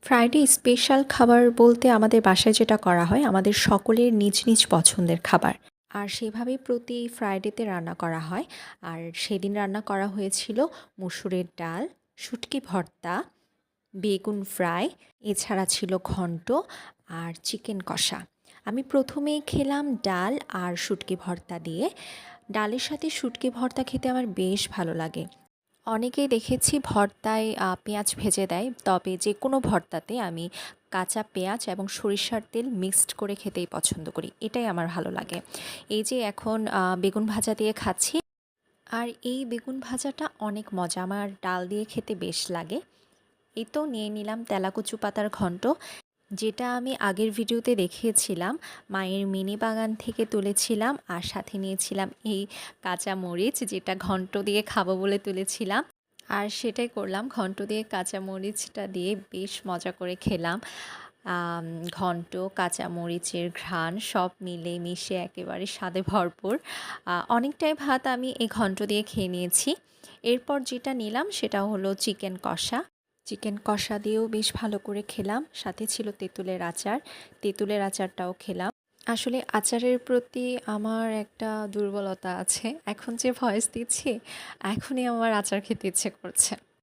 Friday special খাবার বলতে আমাদের বাসায় যেটা করা হয় আমাদের সকলের নিজ নিজ পছন্দের খাবার। আর সেভাবেই প্রতি ফ্রাইডেতে রান্না করা হয়। আর সেদিন রান্না করা হয়েছিল মসুরের ডাল, শুটকি ভর্তা, বেগুন ফ্রাই, এছাড়া ছিল ঘন্ট আর চিকেন কষা। আমি প্রথমেই খেলাম ডাল আর শুটকি ভর্তা দিয়ে। ডালের সাথে শুটকি ভর্তা খেতে আমার বেশ ভালো লাগে। অনেকেই দেখেছি ভর্তায় পেঁয়াজ ভেজে দেয়, তবে যে কোনো ভর্তাতে আমি কাঁচা পেঁয়াজ এবং সরিষার তেল মিক্সড করে খেতেই পছন্দ করি, এটাই আমার ভালো লাগে। এই যে এখন বেগুন ভাজা দিয়ে খাচ্ছি, আর এই বেগুন ভাজাটা অনেক মজা, আমার ডাল দিয়ে খেতে বেশ লাগে। এই তো নিয়ে নিলাম তেলাকুচু পাতার ঘন্ট, যেটা আমি আগের ভিডিওতে দেখিয়েছিলাম, মায়ের মিনি বাগান থেকে তুলেছিলাম। আর সাথে নিয়েছিলাম এই কাঁচা মরিচ, যেটা ঘন্ট দিয়ে খাবো বলে তুলেছিলাম। আর সেটাই করলাম, ঘন্ট দিয়ে কাঁচা মরিচটা দিয়ে বেশ মজা করে খেলাম। আম, ঘন্ট, কাঁচা মরিচের ঘ্রাণ সব মিলে মিশে একেবারে স্বাদে ভরপুর। অনেকটাই ভাত আমি এই ঘন্ট দিয়ে খেয়ে নিয়েছি। এরপর যেটা নিলাম সেটা হলো চিকেন কষা। চিকেন কষা দিয়েও বেশ ভালো করে খেলাম, সাথে ছিল তেঁতুলের আচার। তেঁতুলের আচারটাও খেলাম। আসলে আচারের প্রতি আমার একটা দুর্বলতা আছে, এখন যে ভয়েস দিচ্ছি এখনই আমার আচার খেতে ইচ্ছে করছে।